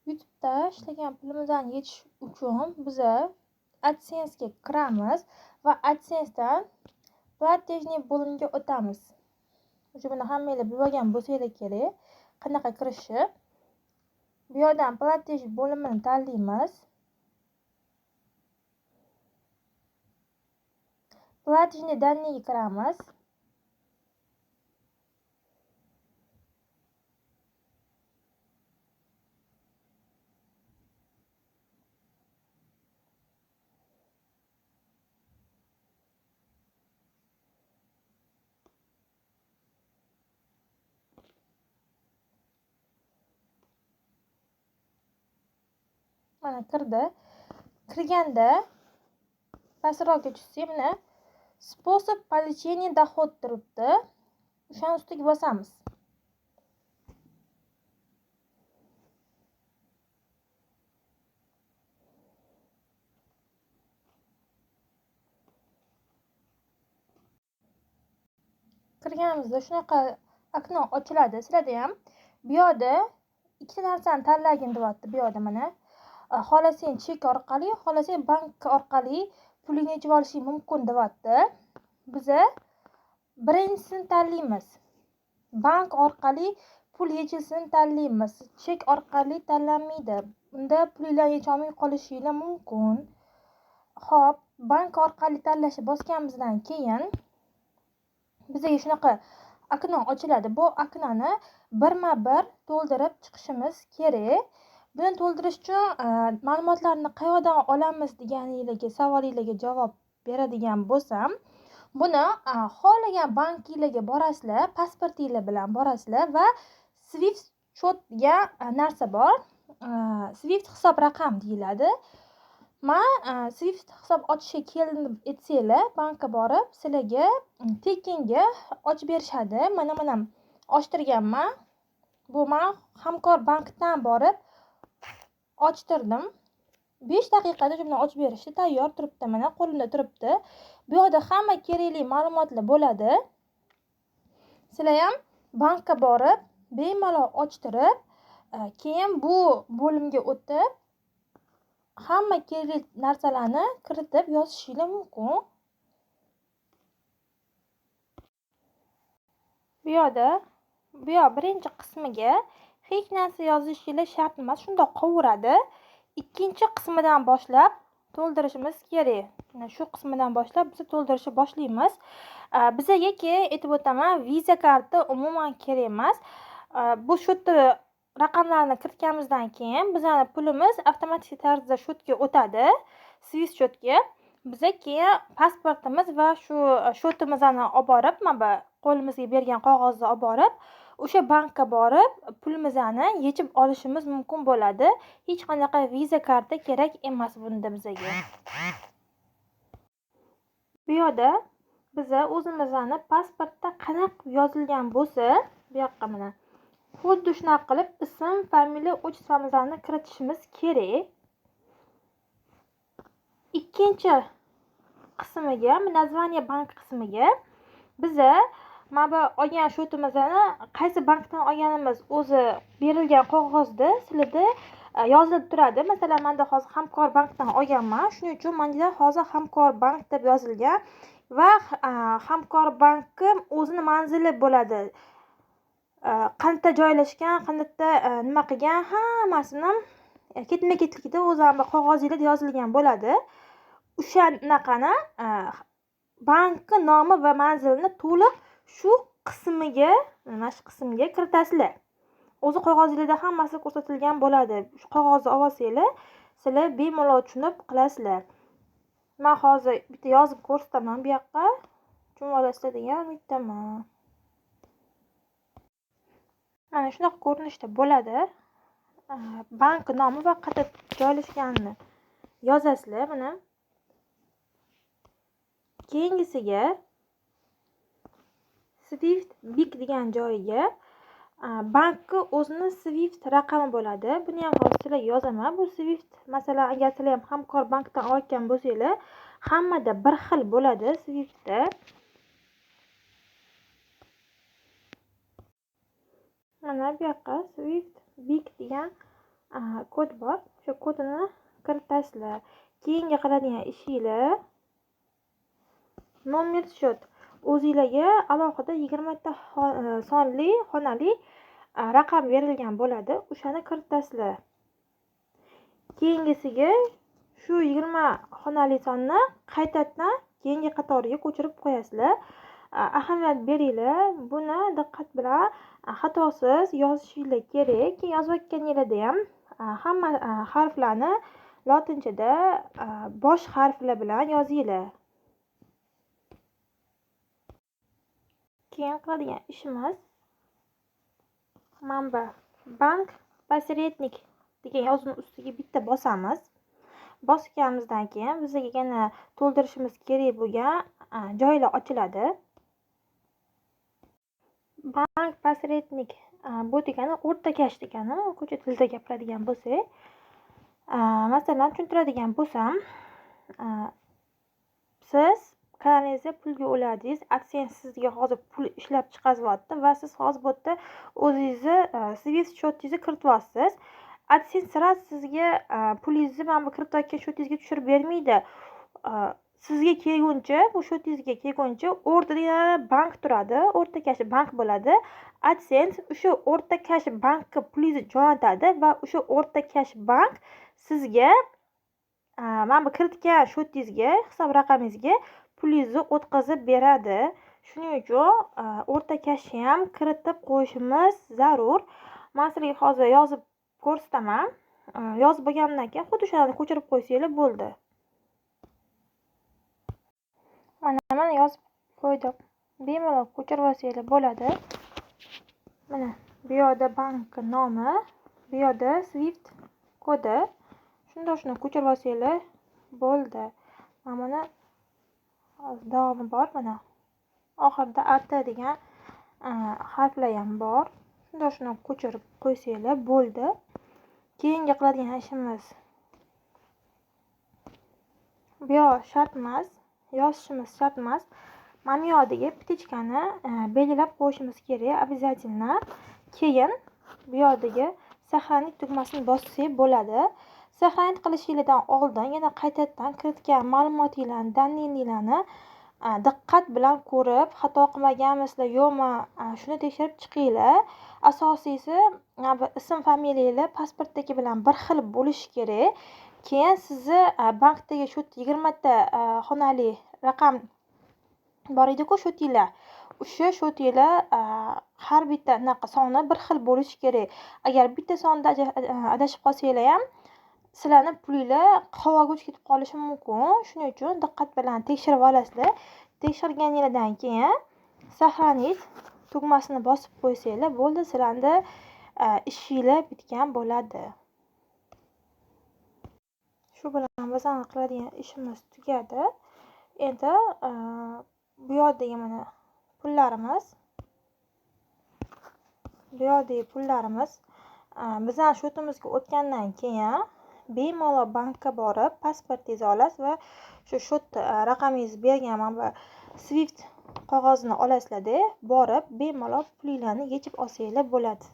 YouTube'da ishlagan pulimizdan yetish uchun biza AdSense'ga kiramiz va AdSense'dan platejniy bo'limga o'tamiz. O'sha buni hammanglar bilib olgan bo'lsanglar kerak, qanaqa kirishni. Bu yerdan platej bo'limini tanlaymiz. Platejniy данныйga kiramiz. Mana kirdi. Kirganda pastroqqa tushsak, mana способ получения доход turibdi. O'shani ustiga bosamiz. Kirganimizda shunaqa okno ochiladi. Sizlarda ham bu yerda ikkita narsani tanlagin deyapti. Bu yerda mana xohlasang chek orqali, xohlasang bank orqali pulingni yechib olishing mumkin deyapti. Biza birinchisini tanlaymiz. Bank orqali pul yechilishini tanlaymiz. Chek orqali tanlanmaydi. Unda pulinglarni yecha olmay qolishinglar mumkin. Xo'p, bank orqali tanlashni bosganimizdan keyin bizga shunaqa okno ochiladi. Bu oknoni birma-bir to'ldirib chiqishimiz kerak. Buni to'ldirish uchun ma'lumotlarni qayerdan olamiz deganingizga savolingizga javob beradigan bo'lsam, buni xohlagan bankingizga borasizlar, pasportinglar bilan borasizlar va Swift счет degan narsa bor. Swift hisob raqam deyiladi. Swift hisob ochishga keldim etsanglar, bankka borib, sizlarga tekinga ochib berishadi. Mana ochtirganman. Bu men Hamkor bankdan borib ochtirdim. 5 daqiqada shuni ochib berishdi. Tayyor turibdi, mana qo'limda turibdi. Bu yerda hamma kerakli ma'lumotlar bo'ladi. Sizlar ham bankka borib, bemalol ochtirib, keyin bu bo'limga o'tib hamma kerakli narsalarni kiritib yozishingiz mumkin. Bu yerda birinchi qismiga hech narsa yozishingiz shart emas, shundoq qo'yveradi. Ikkinchi qismidan boshlab to'ldirishimiz kerak. Mana shu qismidan boshlab biz to'ldirishni boshlaymiz. Bizga keyin aytib o'taman, Visa karta umuman kerak emas. Bu счетda raqamlarni kiritganimizdan keyin bizning pulimiz avtomatik tarzda счетga o'tadi. Swift счетga. Biza keyin pasportimiz va shu счетimizni olib borib, mana qo'limizga bergan qog'ozni olib borib, o'sha bankka borib pulimizni yechib olishimiz mumkin bo'ladi. Hech qanaqa Visa karta kerak emas bunda bizga. Bu yerda biza o'zimizning pasportda qanaqa yozilgan bo'lsa, bu yoqqa mana xuddi shunaqa qilib ism, familiya, отчествоmizni kiritishimiz kerak. Ikkinchi qismiga, naзвание bank qismiga biza mana olgan счетimizni qaysi bankdan olganimiz o'zi berilgan qog'ozda sizlarda yozilib turadi. Masalan, menda hozir Hamkor bankdan olganman. Shuning uchun menda hozir Hamkor bank deb yozilgan va Hamkor bankim o'zining manzili bo'ladi. Qanday joylashgan, qanday nima qilgan, hammasini ketma-ketlikda o'zimning qog'ozingizda yozilgan bo'ladi. O'shanaqani bankning nomi va manzilini to'liq shu qismiga, mana shu qismga kiritasizlar. O'zi qog'ozingizda hammasi ko'rsatilgan bo'ladi. Shu qog'ozni olsanglar, sizlar bemalol tushunib qilasizlar. Men hozir bitta yozib ko'rsataman bu yoqqa. Tushunib olasizlar degan umiddaman. Mana shunaqa ko'rinishda bo'ladi. Bank nomi va qayerda joylashganini yozasizlar buni. Keyingisiga Swift Big degan joyiga bankni o'zining Swift raqami bo'ladi. Buni ham hozir sizlarga yozaman. Bu Swift, masalan, agar sizlar ham Hamkor bankdan olgan bo'lsanglar, hammada bir xil bo'ladi Swiftda. Mana bu yoqqa Swift Big degan kod bor. O'sha kodini kiritasizlar. Keyingi qiladigan ishinglar nomer счет o'zingizlarga alohida 20 ta sonli xonali raqam berilgan bo'ladi. O'shani kiritasizlar. Keyingisiga shu 20 xonali sonni qaytadan keyingi qatoriga ko'chirib qo'yasizlar. Ahamiyat beringlar. Buni diqqat bilan xatosiz yozishinglar kerak. Yozayotganingizda ham hamma harflarni lotinchada bosh harflar bilan yozinglar. Keyin qiladigan ishimiz manba bank посредник degan yozuvni ustiga bitta bosamiz. Bosganimizdan keyin bizga yana to'ldirishimiz kerak bo'lgan joylar ochiladi. Bank посредник bu degani o'rtakash degani, ko'cha tilida gapiradigan bo'lsak. Masalan, tushuntiradigan bo'lsam, siz kanalingizga pulga ulardingiz, AdSense sizga hozir pul ishlab chiqaryapti va siz hozir bu yerda o'zingizni Swift счетingizni kirityapsiz. AdSense sirasi sizga pulingizni mana bu kiritayotgan счетingizga tushirib bermaydi. Sizga kelguncha, bu счетingizga kelguncha o'rtada bank turadi, o'rtakash bank bo'ladi. AdSense o'sha o'rtakash bankka pulingizni jo'natadi va o'sha o'rtakash bank sizga mana bu kiritgan счетingizga, hisob raqamingizga pulingizni o'tkazib beradi. Shuning uchun o'rtakashni ham kiritib qo'yishimiz zarur. Men sizlarga hozir yozib ko'rsataman. Yozib bo'lgandan keyin xuddi shuni ko'chirib qo'ysanglar bo'ldi. Mana yozib qo'ydim. Bemalol ko'chirib olsanglar bo'ladi. Mana bu yerda bank nomi, bu yerda Swift kodi. Shuni ko'chirib olsanglar bo'ldi. Mana davomi bor mana. Oxirida at degan harflar ham bor. Shuni ko'chirib qo'ysanglar bo'ldi. Keyingi qiladigan ishimiz bu shart emas, yozishimiz shart emas. Mana bu yerdagi pitichkani belgilab qo'yishimiz kerak, обязательно. Keyin bu yerdagi сохранить tugmasini bossak bo'ladi. Сохранить qilishingizdan oldin yana qaytadan kiritgan ma'lumotinglarni, daninglarni diqqat bilan ko'rib, xato qilmaganmisizlar yo'qmi, shuni tekshirib chiqinglar. Asosiysi, ism familiyanglar pasportdagi bilan bir xil bo'lishi kerak. Keyin sizni bankdagi shu 20 ta xonali raqam bor edi-ku shotinglar. O'sha shotinglar har bitta soni bir xil bo'lishi kerak. Agar bitta sonda adashib qolsanglar ham sizlarning pulinglar havoga uchib ketib qolishi mumkin. Shuning uchun diqqat bilan tekshirib olasizlar. Tekshirganingizdan keyin сохранить tugmasini bosib qo'ysanglar bo'ldi, sizlarning ishinglar bitgan bo'ladi. Shu bilan bizning qiladigan ishimiz tugadi. Endi bu yerdagi mana pullarimiz. Bu yerdagi pullarimiz bizning shotimizga o'tgandan keyin bemalol bankka borib pasportingizni olasiz va shu shot raqamingizni bergan mana Swift qog'ozini olasizlar-da, borib bemalol pulinglarni yechib olsanglar bo'ladi.